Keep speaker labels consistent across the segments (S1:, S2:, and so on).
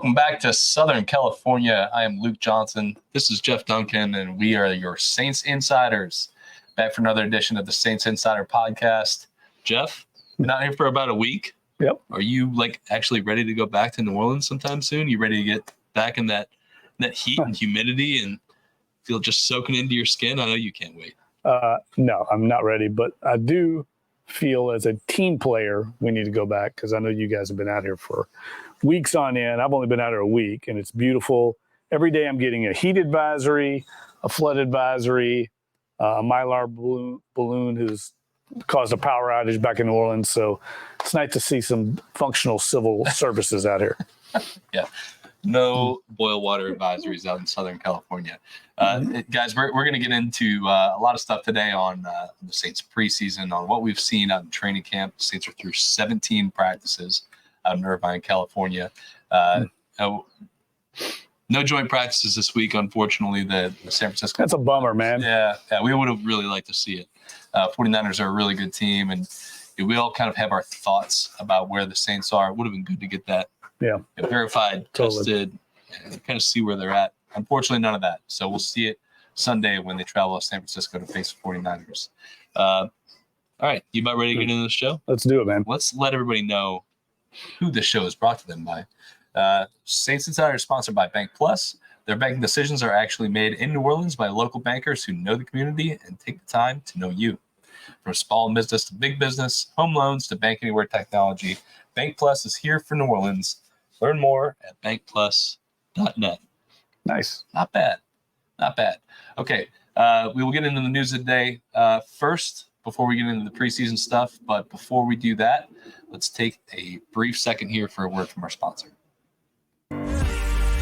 S1: Welcome back to Southern California. I am Luke Johnson. This is Jeff Duncan, and we are your Saints Insiders. Back for another edition of the Saints Insider Podcast. Jeff, been out here for about a week.
S2: Yep.
S1: Are you actually ready to go back to New Orleans sometime soon? You ready to get back in that heat and humidity and feel just soaking into your skin? I know you can't wait.
S2: No, I'm not ready, but I do feel as a team player we need to go back because I know you guys have been out here for weeks on end. I've only been out here a week, and it's beautiful. Every day I'm getting a heat advisory, a flood advisory, a Mylar balloon who's caused a power outage back in New Orleans. So it's nice to see some functional civil services out here.
S1: Yeah. No boil water advisories out in Southern California. Guys, we're going to get into a lot of stuff today on the Saints preseason, on what we've seen out in training camp. The Saints are through 17 practices out in Irvine, California. No joint practices this week, unfortunately. The San Francisco.
S2: That's a bummer, man.
S1: Yeah, we would have really liked to see it. 49ers are a really good team, and we all kind of have our thoughts about where the Saints are. It would have been good to get that verified, tested, and kind of see where they're at. Unfortunately, none of that. So we'll see it Sunday when they travel to San Francisco to face the 49ers. All right, you about ready to get into the show?
S2: Let's do it, man.
S1: Let's let everybody know who this show is brought to them by. Saints Insider is sponsored by Bank Plus. Their banking decisions are actually made in New Orleans by local bankers who know the community and take the time to know you. From small business to big business, home loans to Bank Anywhere technology, Bank Plus is here for New Orleans. Learn more at bankplus.net.
S2: Nice.
S1: Not bad. Okay, we will get into the news of the day first before we get into the preseason stuff. But before we do that, let's take a brief second here for a word from our sponsor.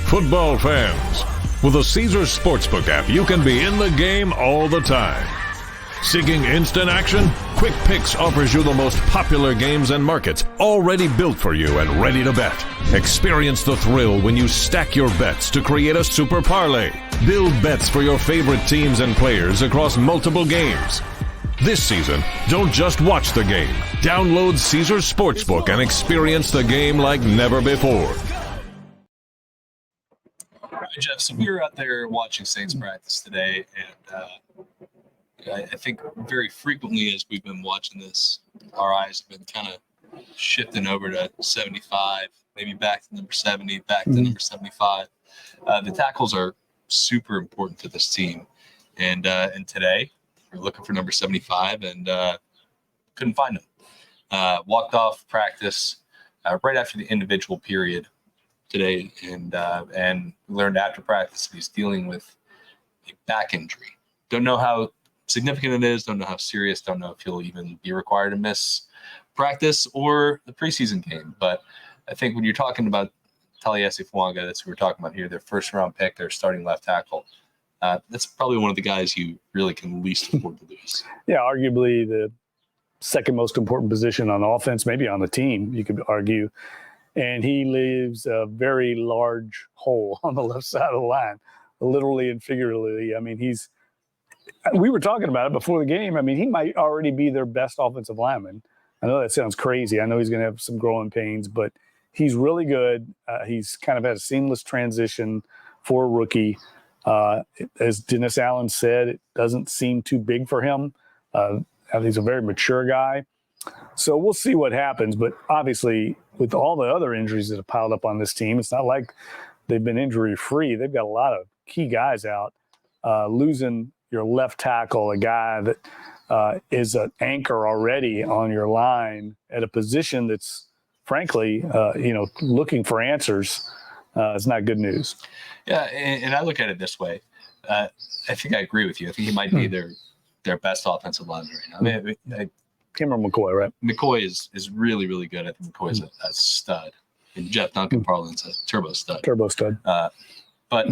S3: Football fans, with the Caesars Sportsbook app, you can be in the game all the time. Seeking instant action? Quick Picks offers you the most popular games and markets, already built for you and ready to bet. Experience the thrill when you stack your bets to create a super parlay. Build bets for your favorite teams and players across multiple games. This season, don't just watch the game. Download Caesars Sportsbook and experience the game like never before.
S1: All right, Jeff, so we were out there watching Saints practice today, and I think very frequently as we've been watching this, our eyes have been kind of shifting over to 75, maybe back to number 70, back to number 75. The tackles are super important to this team. And today, we're looking for number 75 and couldn't find him. Walked off practice right after the individual period today, and learned after practice that he's dealing with a back injury. Don't know how significant it is, don't know how serious, don't know if he'll even be required to miss practice or the preseason game. But I think when you're talking about Taliese Fuaga, that's who we're talking about here, their first round pick, their starting left tackle, that's probably one of the guys you really can least afford to lose.
S2: Yeah, arguably the second most important position on offense, maybe on the team, you could argue. And he leaves a very large hole on the left side of the line, literally and figuratively. I mean, we were talking about it before the game. I mean, he might already be their best offensive lineman. I know that sounds crazy. I know he's going to have some growing pains, but he's really good. He's kind of had a seamless transition for a rookie. As Dennis Allen said, it doesn't seem too big for him. He's a very mature guy. So we'll see what happens. But obviously, with all the other injuries that have piled up on this team, it's not like they've been injury-free. They've got a lot of key guys out. Losing your left tackle, a guy that is an anchor already on your line at a position that's, frankly, looking for answers, is not good news.
S1: Yeah, and I look at it this way. I think I agree with you. I think he might be their best offensive lineman right now. I mean,
S2: Cameron McCoy, right?
S1: McCoy is really, really good. I think McCoy is a stud. In Jeff Duncan parlance, a turbo stud. But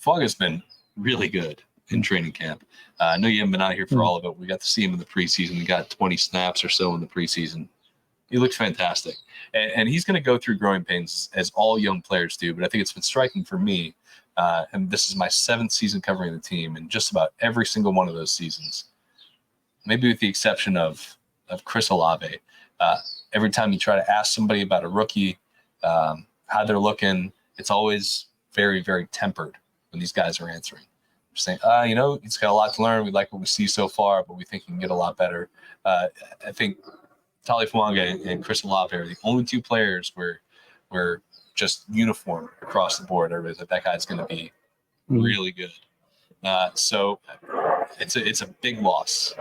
S1: Fuaga's been really good in training camp. I know you haven't been out here for all of it. We got to see him in the preseason. We got 20 snaps or so in the preseason. He looked fantastic. And he's going to go through growing pains, as all young players do. But I think it's been striking for me, and this is my 7th season covering the team, and just about every single one of those seasons, maybe with the exception of Chris Olave, every time you try to ask somebody about a rookie, how they're looking, it's always very, very tempered when these guys are answering. They're saying, he's got a lot to learn. We like what we see so far, but we think he can get a lot better. I think Taliese Fuaga and Chris Olave are the only two players where just uniform across the board. Everybody's like, that guy's going to be really good. So it's a big loss.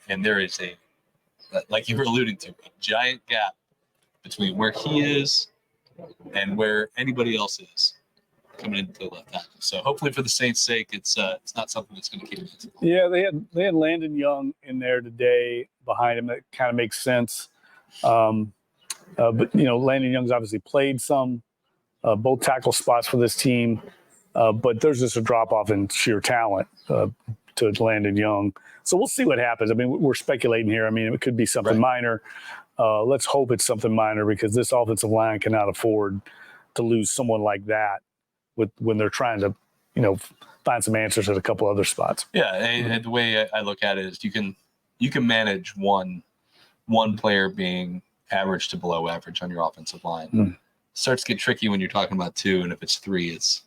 S1: And there is like you were alluding to, a giant gap between where he is and where anybody else is coming into the left tackle. So hopefully for the Saints' sake, it's not something that's going to keep it.
S2: Yeah, they had Landon Young in there today behind him. That kind of makes sense. But Landon Young's obviously played some both tackle spots for this team, but there's just a drop off in sheer talent to Landon Young. So we'll see what happens. I mean, we're speculating here. I mean, it could be something minor. Let's hope it's something minor, because this offensive line cannot afford to lose someone like that when they're trying to, find some answers at a couple other spots.
S1: Yeah, and the way I look at it is you can manage one player being average to below average on your offensive line. Starts to get tricky when you're talking about two, and if it's three, it's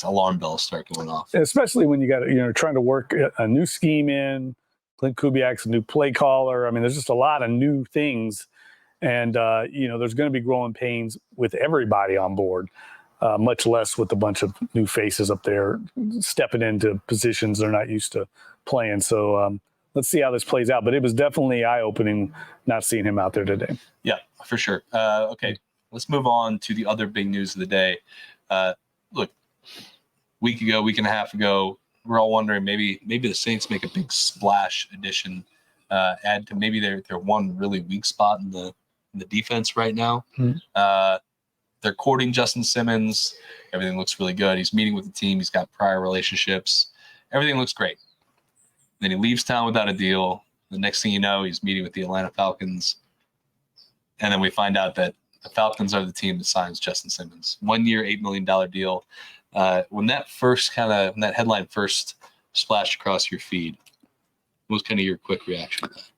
S1: alarm bells start going off.
S2: Especially when you got trying to work a new scheme in. Clint Kubiak's a new play caller. I mean, there's just a lot of new things, and there's going to be growing pains with everybody on board. Much less with a bunch of new faces up there stepping into positions they're not used to playing. So let's see how this plays out. But it was definitely eye-opening not seeing him out there today.
S1: Yeah, for sure. Okay, let's move on to the other big news of the day. Look, week and a half ago, we're all wondering maybe the Saints make a big splash addition, add to maybe their one really weak spot in the defense right now. They're courting Justin Simmons. Everything looks really good. He's meeting with the team. He's got prior relationships. Everything looks great. Then he leaves town without a deal. The next thing you know, he's meeting with the Atlanta Falcons. And then we find out that the Falcons are the team that signs Justin Simmons. 1 year, $8 million deal. When that headline first splashed across your feed, what was kind of your quick reaction to that?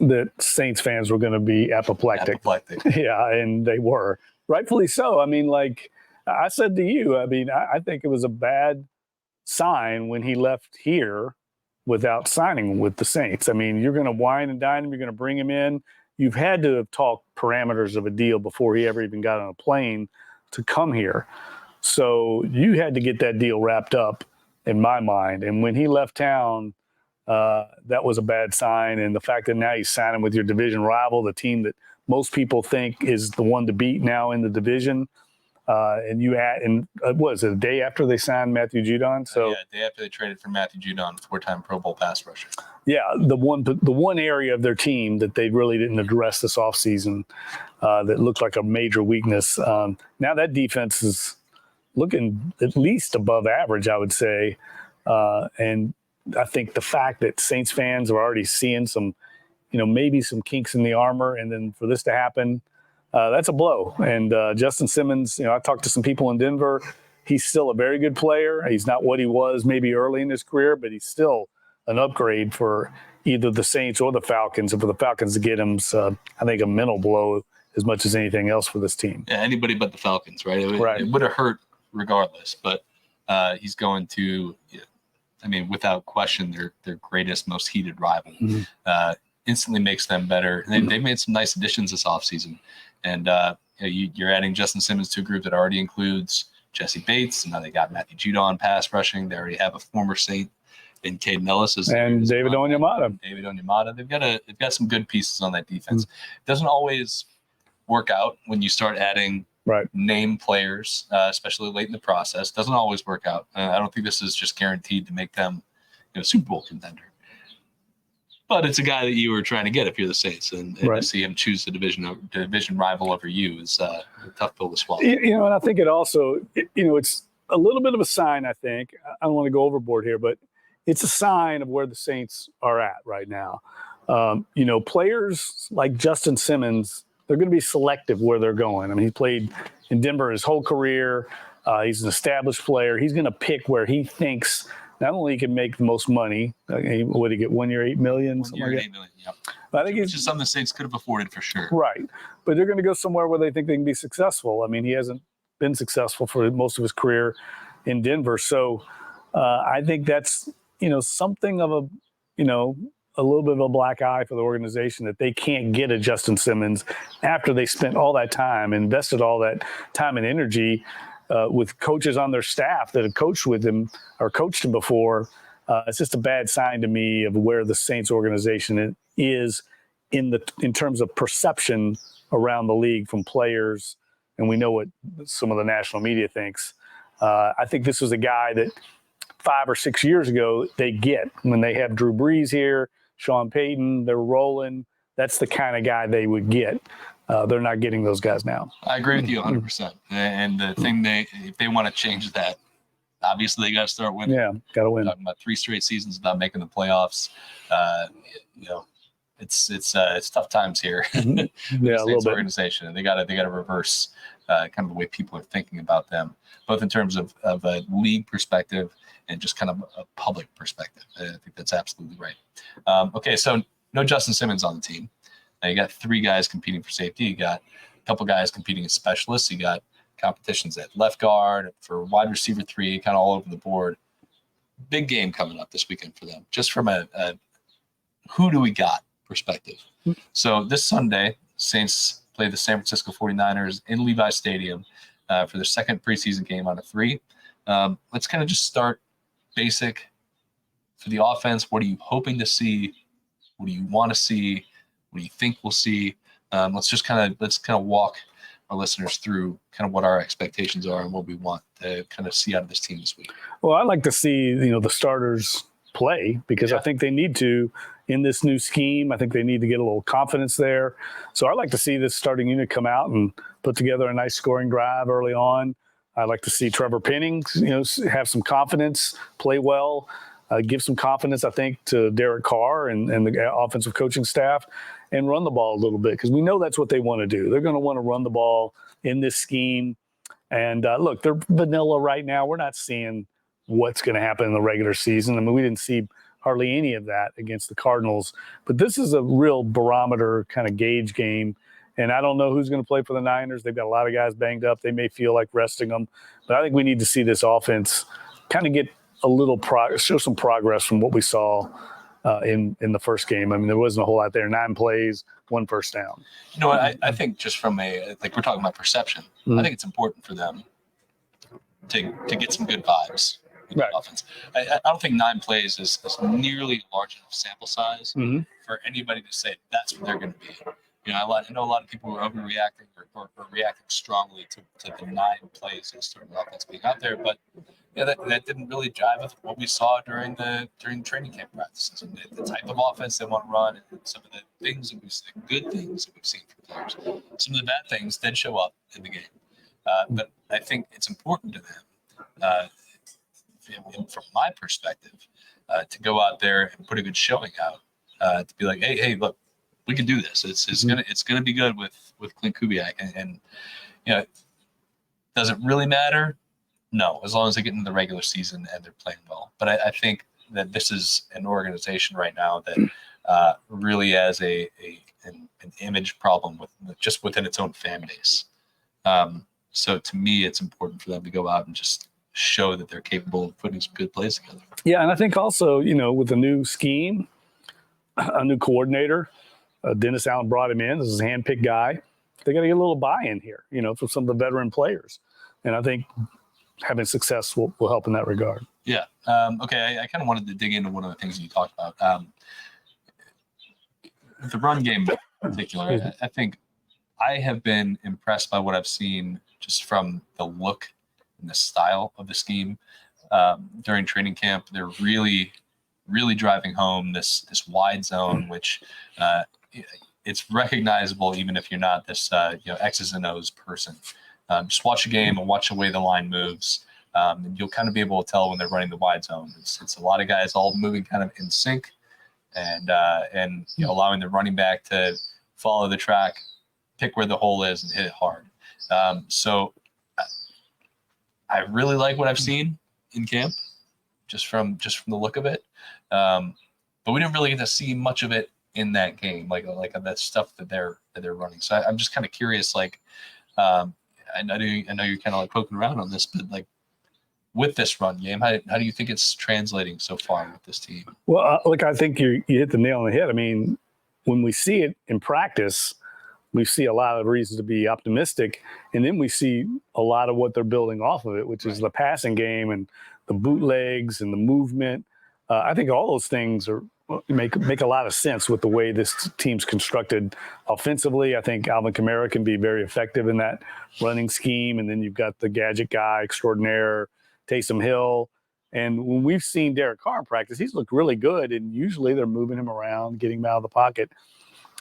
S2: That Saints fans were going to be apoplectic. Yeah, and they were. Rightfully so. I mean, like I said to you, I think it was a bad sign when he left here without signing with the Saints. I mean, you're going to wine and dine him. You're going to bring him in. You've had to have talked parameters of a deal before he ever even got on a plane to come here. So you had to get that deal wrapped up, in my mind. And when he left town, that was a bad sign. And the fact that now he's signing with your division rival, the team that most people think is the one to beat now in the division. Was it a day after they signed Matthew Judon? So
S1: a day after they traded for Matthew Judon, 4-time Pro Bowl pass rusher.
S2: Yeah, the one area of their team that they really didn't address this offseason that looked like a major weakness. Now that defense is looking at least above average, I would say. And I think the fact that Saints fans are already seeing some, maybe some kinks in the armor, and then for this to happen, that's a blow. And Justin Simmons, I talked to some people in Denver. He's still a very good player. He's not what he was maybe early in his career, but he's still an upgrade for either the Saints or the Falcons. And for the Falcons to get him, I think a mental blow as much as anything else for this team.
S1: Yeah, anybody but the Falcons, right? It would have hurt regardless, but he's going to, without question, their greatest, most heated rival. Instantly makes them better. They've made some nice additions this offseason. And you're adding Justin Simmons to a group that already includes Jesse Bates. And now they got Matthew Judon pass rushing. They already have a former Saint in Caden Ellis.
S2: And David Onyemata.
S1: They've got some good pieces on that defense. It doesn't always work out when you start adding name players, especially late in the process. Doesn't always work out. I don't think this is just guaranteed to make them Super Bowl contender. But it's a guy that you were trying to get if you're the Saints, and to see him choose the division rival over you is a tough pill to swallow.
S2: And I think it also, it's a little bit of a sign. I think I don't want to go overboard here, but it's a sign of where the Saints are at right now. Players like Justin Simmons, they're going to be selective where they're going. I mean, he played in Denver his whole career. He's an established player. He's going to pick where he thinks not only he can make the most money. What did he get? 1 year, $8 million?
S1: $1 year, $8 million.
S2: But I think
S1: Which is something the Saints could have afforded for sure.
S2: right. But they're going to go somewhere where they think they can be successful. I mean, he hasn't been successful for most of his career in Denver. So I think that's, something of a little bit of a black eye for the organization that they can't get a Justin Simmons after they spent all that time, invested all that time and energy with coaches on their staff that have coached with him or coached him before. It's just a bad sign to me of where the Saints organization is in terms of perception around the league from players. And we know what some of the national media thinks. I think this was a guy that 5 or 6 years ago they get when they have Drew Brees here, Sean Payton, they're rolling. That's the kind of guy they would get. They're not getting those guys now.
S1: I agree with you 100%. And the thing if they want to change that, obviously they got to start winning.
S2: Yeah, got to win.
S1: Talking about 3 straight seasons without making the playoffs. It's tough times here.
S2: Yeah, a little bit.
S1: Organization, and they got to reverse kind of the way people are thinking about them, both in terms of a league perspective and just kind of a public perspective. I think that's absolutely right. Okay, so no Justin Simmons on the team. Now you got 3 guys competing for safety. You got a couple guys competing as specialists. You got competitions at left guard, for wide receiver 3, kind of all over the board. Big game coming up this weekend for them, just from a who do we got perspective. So this Sunday, Saints play the San Francisco 49ers in Levi Stadium for their second preseason game out of 3. Let's kind of just start basic for the offense. What are you hoping to see? What do you want to see? What do you think we'll see? Let's kind of walk our listeners through kind of what our expectations are and what we want to kind of see out of this team this week.
S2: Well, I'd like to see, the starters play because I think they need to in this new scheme. I think they need to get a little confidence there. So I'd like to see this starting unit come out and put together a nice scoring drive early on. I'd like to see Trevor Penning, have some confidence, play well, give some confidence, I think, to Derek Carr and the offensive coaching staff and run the ball a little bit because we know that's what they want to do. They're going to want to run the ball in this scheme. And look, they're vanilla right now. We're not seeing what's going to happen in the regular season. I mean, we didn't see hardly any of that against the Cardinals. But this is a real barometer kind of gauge game. And I don't know who's going to play for the Niners. They've got a lot of guys banged up. They may feel like resting them. But I think we need to see this offense kind of get a little show some progress from what we saw in the first game. I mean, there wasn't a whole lot there. 9 plays, 1 first down.
S1: I think just from we're talking about perception, I think it's important for them to get some good vibes in the offense. I don't think 9 plays is nearly a large enough sample size for anybody to say that's what they're going to be. I know a lot of people were overreacting or reacting strongly to the 9 plays of the starting offense being out there, but that didn't really jive with what we saw during training camp practices and the type of offense they want to run and some of the things that we've seen, good things that we've seen from players. Some of the bad things did show up in the game, but I think it's important to them, from my perspective, to go out there and put a good showing out, to be like, hey, look. We can do this. It's gonna be good with Clint Kubiak, and does it really matter? No, as long as they get into the regular season and they're playing well. But I think that this is an organization right now that really has an image problem just within its own fan base. So to me, it's important for them to go out and just show that they're capable of putting some good plays together. Yeah,
S2: and I think also with a new scheme, a new coordinator. Dennis Allen brought him in. This is a handpicked guy. They got to get a little buy-in here, from some of the veteran players. And I think having success will help in that regard.
S1: Yeah. Okay. I kind of wanted to dig into one of the things you talked about. The run game in particular, I think I have been impressed by what I've seen just from the look and the style of the scheme during training camp. They're really, really driving home this wide zone, which it's recognizable even if you're not this X's and O's person. Just watch a game and watch the way the line moves. And you'll kind of be able to tell when they're running the wide zone. It's a lot of guys all moving kind of in sync and allowing the running back to follow the track, pick where the hole is, and hit it hard. So I really like what I've seen in camp, just from the look of it. But we didn't really get to see much of it in that game, like that stuff that they're running. So I'm just kind of curious, like, I know you're kind of like poking around on this, but like with this run game, how do you think it's translating so far with this team?
S2: Well, look, I think you hit the nail on the head. I mean, when we see it in practice, we see a lot of reasons to be optimistic, and then we see a lot of what they're building off of it, which is the passing game and the bootlegs and the movement. I think all those things make a lot of sense with the way this team's constructed offensively. I think Alvin Kamara can be very effective in that running scheme, and then you've got the gadget guy extraordinaire, Taysom Hill. And when we've seen Derek Carr in practice, he's looked really good, and usually they're moving him around, getting him out of the pocket.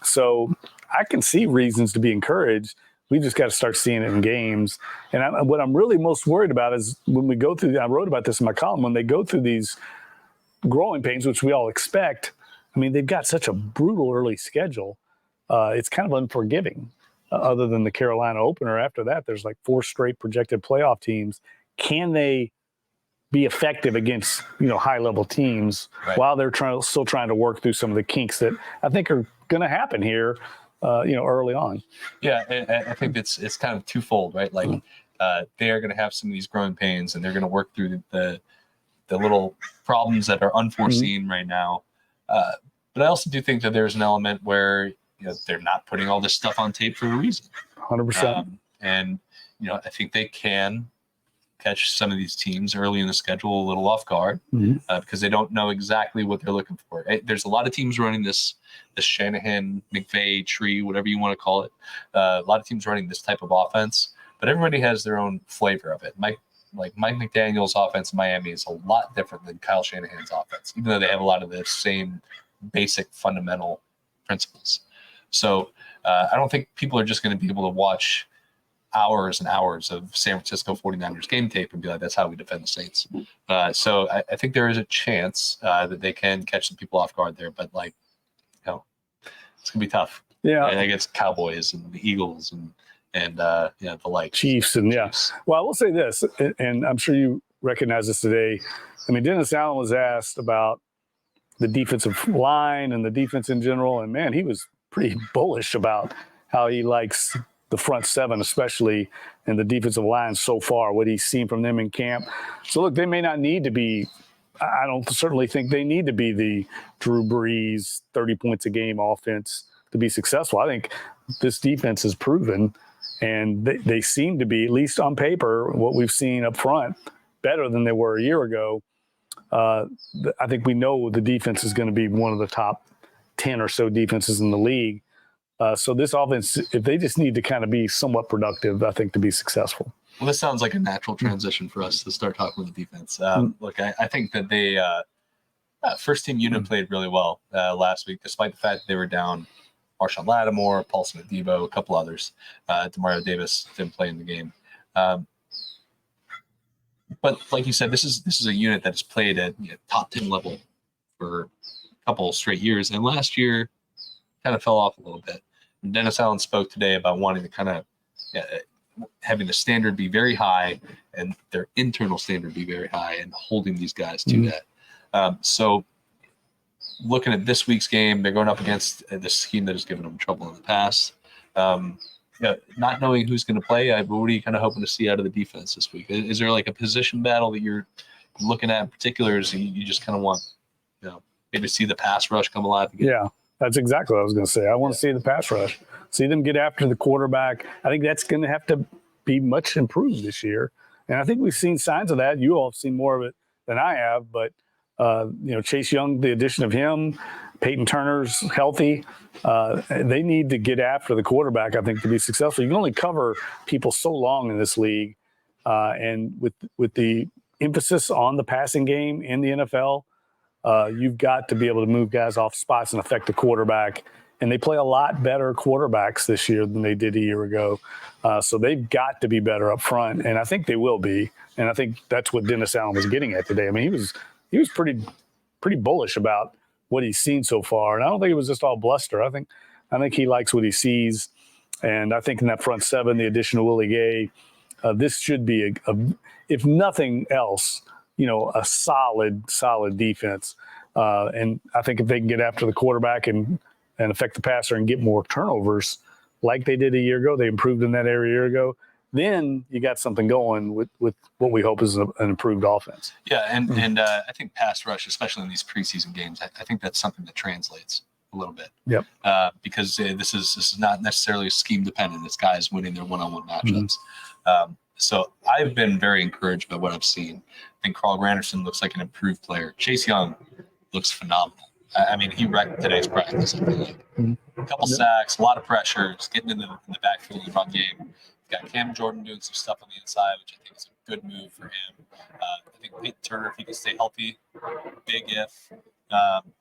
S2: So I can see reasons to be encouraged. We just got to start seeing it in games. And what I'm really most worried about is when we go through – I wrote about this in my column – when they go through these growing pains, which we all expect, I mean, they've got such a brutal early schedule. It's kind of unforgiving. Other than the Carolina opener, after that, there's like 4 straight projected playoff teams. Can they be effective against, high-level teams while they're still trying to work through some of the kinks that I think are going to happen here, early on?
S1: Yeah, I think it's kind of twofold, right? Like they are going to have some of these growing pains, and they're going to work through the little problems that are unforeseen right now. But I also do think that there's an element where they're not putting all this stuff on tape for a reason.
S2: 100%.
S1: And I think they can catch some of these teams early in the schedule a little off guard because they don't know exactly what they're looking for. There's a lot of teams running this Shanahan, McVay tree, whatever you want to call it. A lot of teams running this type of offense, but everybody has their own flavor of it. Mike McDaniel's offense in Miami is a lot different than Kyle Shanahan's offense, even though they have a lot of the same basic fundamental principles. So I don't think people are just going to be able to watch hours and hours of San Francisco 49ers game tape and be like, that's how we defend the Saints. So I think there is a chance that they can catch some people off guard there, but it's going to be tough.
S2: Yeah.
S1: And against Cowboys and the Eagles and the like
S2: Chiefs and Chiefs. Well, I will say this, and I'm sure you recognize this today. I mean, Dennis Allen was asked about the defensive line and the defense in general, and man, he was pretty bullish about how he likes the front seven, especially, and the defensive line so far, what he's seen from them in camp. So look, they may not need to be, I don't certainly think they need to be the Drew Brees 30 points a game offense to be successful. I think this defense is proven, and they seem to be, at least on paper, what we've seen up front, better than they were a year ago. I think we know the defense is going to be one of the top 10 or so defenses in the league. So this offense, if they just need to kind of be somewhat productive, I think, to be successful.
S1: Well, this sounds like a natural transition for us to start talking with the defense. Look, I think that they first team unit played really well last week, despite the fact that they were down Marshawn Lattimore, Paulson Adebo, a couple others. Demario Davis didn't play in the game. But like you said, this is a unit that has played at top 10 level for a couple straight years, and last year kind of fell off a little bit. And Dennis Allen spoke today about wanting to kind of having the standard be very high and their internal standard be very high, and holding these guys to that. So looking at this week's game, they're going up against the scheme that has given them trouble in the past. Not knowing who's going to play, what are you kind of hoping to see out of the defense this week? Is there like a position battle that you're looking at in particular? Or you just kind of want, maybe see the pass rush come alive again?
S2: Yeah, that's exactly what I was going to say. I want to see the pass rush, see them get after the quarterback. I think that's going to have to be much improved this year. And I think we've seen signs of that. You all have seen more of it than I have, but Chase Young, the addition of him, Peyton Turner's healthy. They need to get after the quarterback, I think, to be successful. You can only cover people so long in this league. And with the emphasis on the passing game in the NFL, you've got to be able to move guys off spots and affect the quarterback. And they play a lot better quarterbacks this year than they did a year ago. So they've got to be better up front, and I think they will be. And I think that's what Dennis Allen was getting at today. I mean, he was pretty bullish about what he's seen so far, and I don't think it was just all bluster. I think he likes what he sees, and I think in that front seven, the addition of Willie Gay, this should be if nothing else, a solid defense. And I think if they can get after the quarterback and and affect the passer and get more turnovers like they did a year ago. They improved in that area a year ago. Then you got something going with what we hope is an improved offense.
S1: Yeah, and I think pass rush, especially in these preseason games, I think that's something that translates a little bit.
S2: Yep.
S1: Because this is not necessarily scheme dependent. It's guys winning their one-on-one matchups. So I've been very encouraged by what I've seen. I think Carl Granderson looks like an improved player. Chase Young looks phenomenal. I mean, he wrecked today's practice. I feel like a couple sacks, a lot of pressure, just getting in the backfield in the run game. You've got Cam Jordan doing some stuff on the inside, which I think is a good move for him. I think Peyton Turner, if he can stay healthy, big if.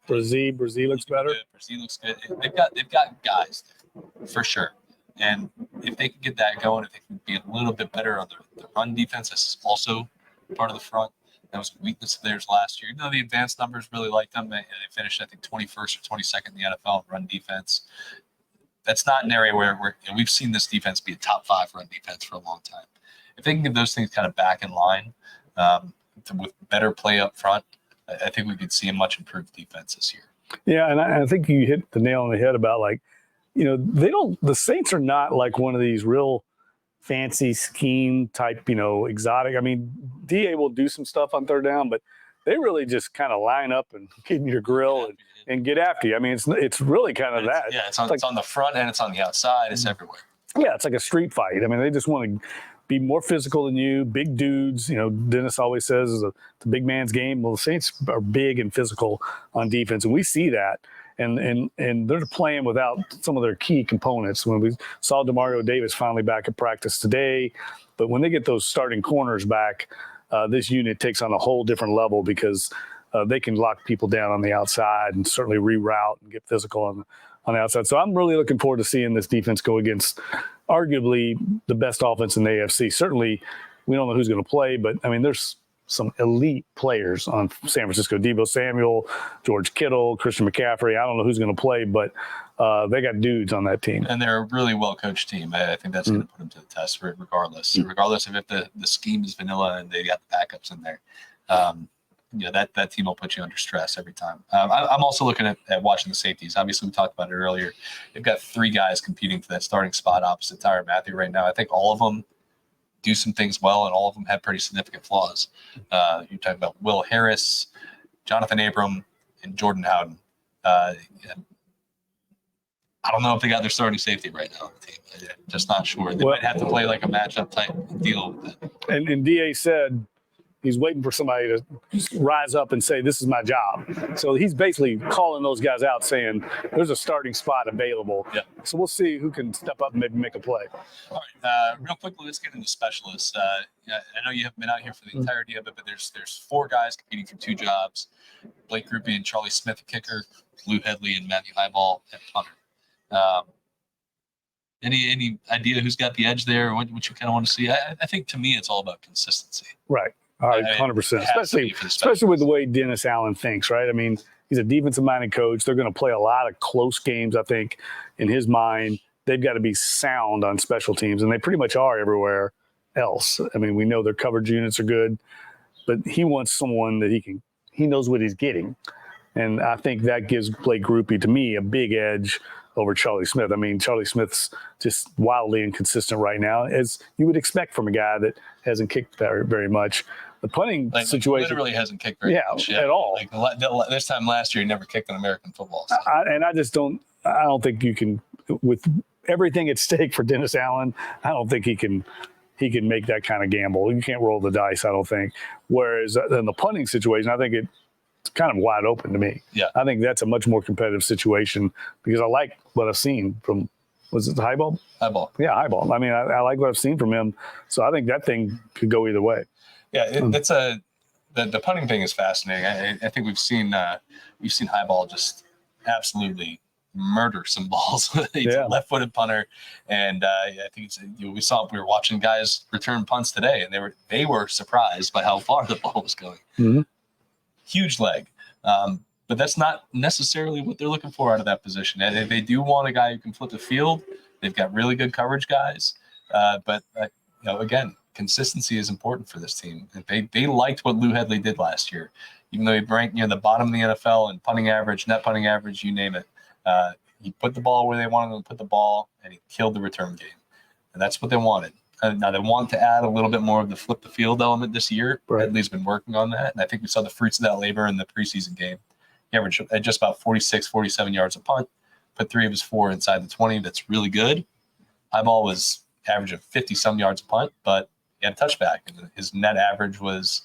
S2: Brazil looks better.
S1: Brazil looks good. They've got guys there, for sure. And if they can get that going, if they can be a little bit better on the run defense, that's also part of the front. That was a weakness of theirs last year. Even though the advanced numbers really liked them, they finished, I think, 21st or 22nd in the NFL in run defense. That's not an area where we've seen this defense be a top 5 run defense for a long time. If they can get those things kind of back in line with better play up front, I think we could see a much improved defense this year.
S2: Yeah, and I think you hit the nail on the head about, like, the Saints are not like one of these real fancy scheme type, exotic. I mean, DA will do some stuff on third down, but they really just kind of line up and get in your grill and get after you. I mean, it's really kind of that.
S1: Yeah, it's on the front and it's on the outside. It's everywhere.
S2: Yeah, it's like a street fight. I mean, they just want to be more physical than you, big dudes. Dennis always says it's the big man's game. Well, the Saints are big and physical on defense, and we see that. And they're playing without some of their key components. When we saw DeMario Davis finally back at practice today, but when they get those starting corners back, this unit takes on a whole different level because they can lock people down on the outside and certainly reroute and get physical on the outside. So I'm really looking forward to seeing this defense go against arguably the best offense in the AFC. Certainly, we don't know who's going to play, but I mean, there's some elite players on San Francisco. Deebo Samuel, George Kittle, Christian McCaffrey. I don't know who's going to play, but they got dudes on that team. And
S1: they're a really well-coached team. I think that's going to put them to the test regardless. Regardless of if the scheme is vanilla and they got the backups in there. That team will put you under stress every time. I'm also looking at watching the safeties. Obviously, we talked about it earlier. They've got 3 guys competing for that starting spot opposite Tyrann Mathieu right now. I think all of them do some things well, and all of them have pretty significant flaws. You're talking about Will Harris, Jonathan Abram, and Jordan Howden. I don't know if they got their starting safety right now on the team. I'm just not sure. They might have to play like a matchup type deal with it.
S2: And DA said he's waiting for somebody to just rise up and say, this is my job. So he's basically calling those guys out saying there's a starting spot available.
S1: Yeah.
S2: So we'll see who can step up and maybe make a play.
S1: All right. Real quickly, let's get into specialists. I know you haven't been out here for the entirety of it, but there's 4 guys competing for 2 jobs. Blake Grupe and Charlie Smith, kicker, Lou Hedley and Matthew Highball at punter. Any idea who's got the edge there or what you kind of want to see? I think to me it's all about consistency.
S2: Right. All right, 100%. Especially with the way Dennis Allen thinks, right? I mean, he's a defensive-minded coach. They're going to play a lot of close games, I think, in his mind. They've got to be sound on special teams, and they pretty much are everywhere else. I mean, we know their coverage units are good, but he wants someone that he knows what he's getting. And I think that gives Blake Grupe, to me, a big edge over Charlie Smith. I mean, Charlie Smith's just wildly inconsistent right now, as you would expect from a guy that hasn't kicked very, very much. The punting situation
S1: literally hasn't kicked very much
S2: at all.
S1: This time last year, he never kicked an American football. So.
S2: I don't think you can, with everything at stake for Dennis Allen, I don't think he can make that kind of gamble. You can't roll the dice, I don't think. Whereas in the punting situation, I think it's kind of wide open to me.
S1: Yeah.
S2: I think that's a much more competitive situation because I like what I've seen from, was it the Highball?
S1: Highball.
S2: Yeah, Highball. I mean, I like what I've seen from him. So I think that thing could go either way.
S1: Yeah, the punting thing is fascinating. I think we've seen Highball just absolutely murder some balls. He's a left-footed punter, and I think we were watching guys return punts today, and they were surprised by how far the ball was going.
S2: Mm-hmm.
S1: Huge leg, but that's not necessarily what they're looking for out of that position. And they do want a guy who can flip the field. They've got really good coverage guys, but again, consistency is important for this team. They liked what Lou Hedley did last year, even though he ranked near the bottom of the NFL in punting average, net punting average, you name it. he put the ball where they wanted him to put the ball, and he killed the return game. And that's what they wanted. Now they want to add a little bit more of the flip the field element this year.
S2: Right.
S1: Bradley's been working on that, and I think we saw the fruits of that labor in the preseason game. He averaged at just about 46, 47 yards a punt, put 3 of his 4 inside the 20. That's really good. Eyeball was averaging 50-some yards a punt, but he had a touchback, and his net average was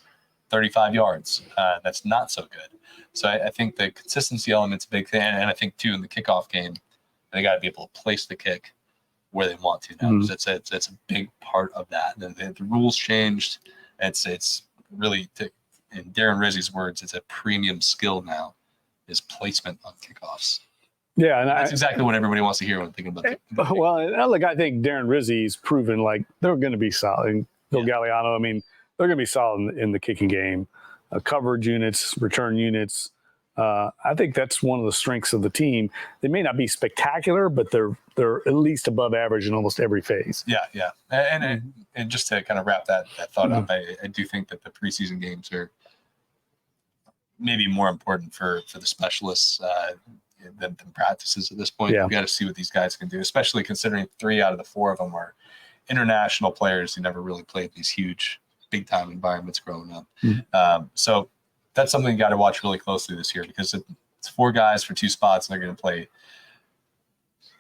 S1: 35 yards. That's not so good. So I think the consistency element's a big thing, and I think, too, in the kickoff game, they got to be able to place the kick where they want to now.
S2: Mm-hmm.
S1: It's a big part of that. The rules changed. It's really, in Darren Rizzi's words, it's a premium skill now, is placement on kickoffs.
S2: Yeah, and
S1: that's exactly what everybody wants to hear when thinking about it.
S2: Well, look, I think Darren Rizzi's proven like they're going to be solid. And Phil Galliano, I mean, they're going to be solid in the kicking game. Coverage units, return units. I think that's one of the strengths of the team. They may not be spectacular, but they're at least above average in almost every phase.
S1: Yeah. And just to kind of wrap that thought up, I do think that the preseason games are maybe more important for the specialists than practices at this point.
S2: Yeah.
S1: We've got to see what these guys can do, especially considering 3 out of the 4 of them are international players who never really played these huge, big-time environments growing up.
S2: Mm-hmm.
S1: So that's something you got to watch really closely this year, because it's 4 guys for 2 spots, and they're going to play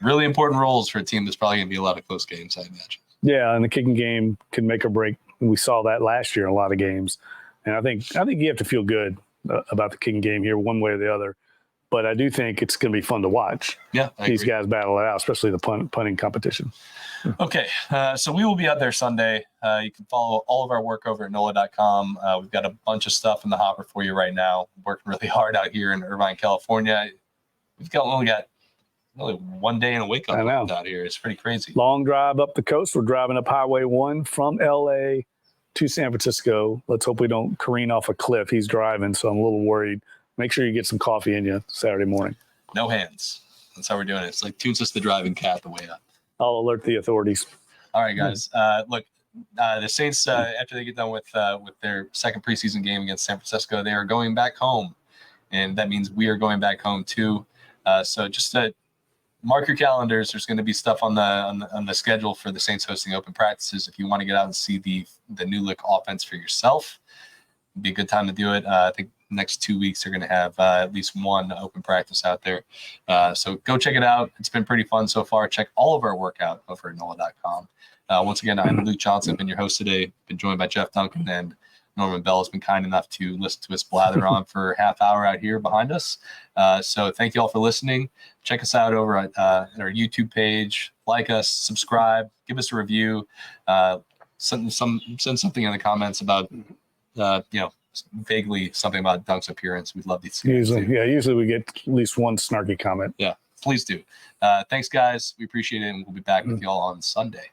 S1: really important roles for a team that's probably going to be a lot of close games, I imagine.
S2: Yeah, and the kicking game can make or break. We saw that last year in a lot of games. And I think you have to feel good about the kicking game here one way or the other. But I do think it's going to be fun to watch.
S1: Yeah,
S2: these guys battle it out, especially the punting competition.
S1: Okay, so we will be out there Sunday. You can follow all of our work over at NOLA.com. We've got a bunch of stuff in the hopper for you right now. Working really hard out here in Irvine, California. We've only got really 1 day and a week out here. It's pretty crazy.
S2: Long drive up the coast. We're driving up Highway 1 from LA to San Francisco. Let's hope we don't careen off a cliff. He's driving, so I'm a little worried. Make sure you get some coffee in you Saturday morning.
S1: No hands. That's how we're doing it. It's like Toon's the driving cat the way up.
S2: I'll alert the authorities.
S1: All right, guys. Look, the Saints, after they get done with their second preseason game against San Francisco, they are going back home, and that means we are going back home too. So just mark your calendars. There's going to be stuff on the schedule for the Saints hosting open practices. If you want to get out and see the new look offense for yourself, it'd be a good time to do it. I think next 2 weeks they're going to have at least 1 open practice out there. So go check it out. It's been pretty fun so far. Check all of our work out over at NOLA.com. Once again, I'm Luke Johnson. I've been your host today. Been joined by Jeff Duncan, and Norman Bell has been kind enough to listen to us blather on for a half hour out here behind us. So thank you all for listening. Check us out over at our YouTube page. Like us, subscribe, give us a review. Send something in the comments about vaguely something about Dunk's appearance. We'd love to see it.
S2: Usually we get at least one snarky comment.
S1: Yeah, please do. Thanks, guys. We appreciate it, and we'll be back with y'all on Sunday.